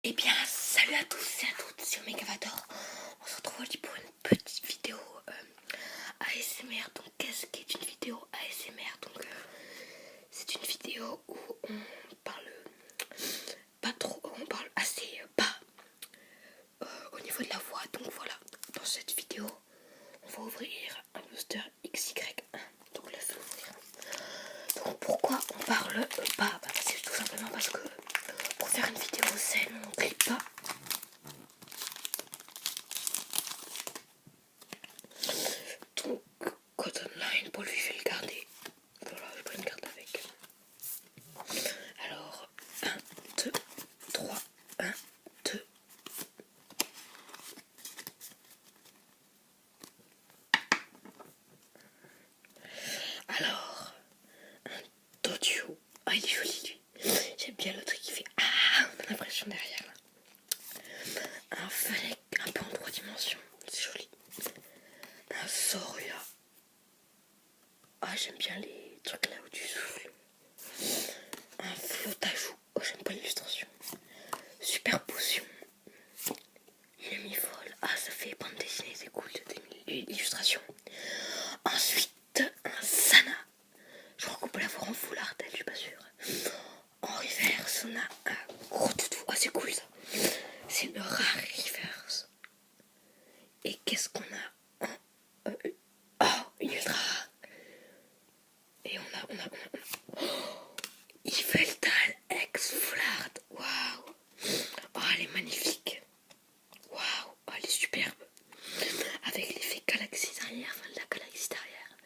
Eh bien, salut à tous et à toutes, c'est Omegavator. On se retrouve aujourd'hui pour une petite vidéo ASMR. Donc, qu'est-ce qu'est une vidéo ASMR? Donc, c'est une vidéo où on parle pas trop, on parle assez bas au niveau de la voix. Donc voilà, dans cette vidéo, on va ouvrir un booster XY1. Donc, laisse-le ouvrir. Donc, pourquoi on parle bas? C'est tout simplement parce que pour faire une vidéo saine, on crie pas. Donc, code online, pour lui, je vais le garder. Voilà, j'ai pris une carte avec. Alors, 1, 2, 3, 1, 2. Alors, un Dodio. Ah, il est joli lui. J'aime bien le truc qui fait ah, on a l'impression derrière là. Un Fennec un peu en 3 dimensions, c'est joli. Un Zoria. Ah, j'aime bien les trucs là où tu souffles. Un Flotajou. Oh, j'aime pas l'illustration. Super potion. Une mi-folle. Ah, ça fait bande dessinée, c'est cool, l'illustration. Ensuite, un Sana. Je crois qu'on peut l'avoir en full art, je suis pas sûre. En reverse, on a un gros toutou. Ah, c'est cool ça. C'est le rare reverse. Et qu'est-ce qu'on a en oh, une ultra rare. Et on a oh, Yveltal X full art. Waouh. Oh, elle est magnifique. Waouh, oh, elle est superbe. Avec l'effet galaxie derrière, enfin la galaxie derrière.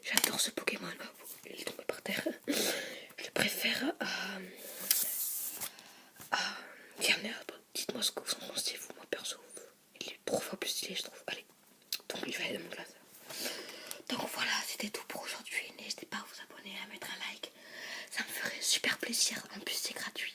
J'adore ce Pokémon. Oh, il est tombé par terre. Je le préfère à Garner. Dites-moi ce que vous en pensez, vous, moi perso. Il est 3 fois plus stylé, je trouve. Allez, donc il va aller dans mon glace. Donc voilà, c'était tout pour aujourd'hui. N'hésitez pas à vous abonner, à mettre un like. Ça me ferait super plaisir. En plus, c'est gratuit.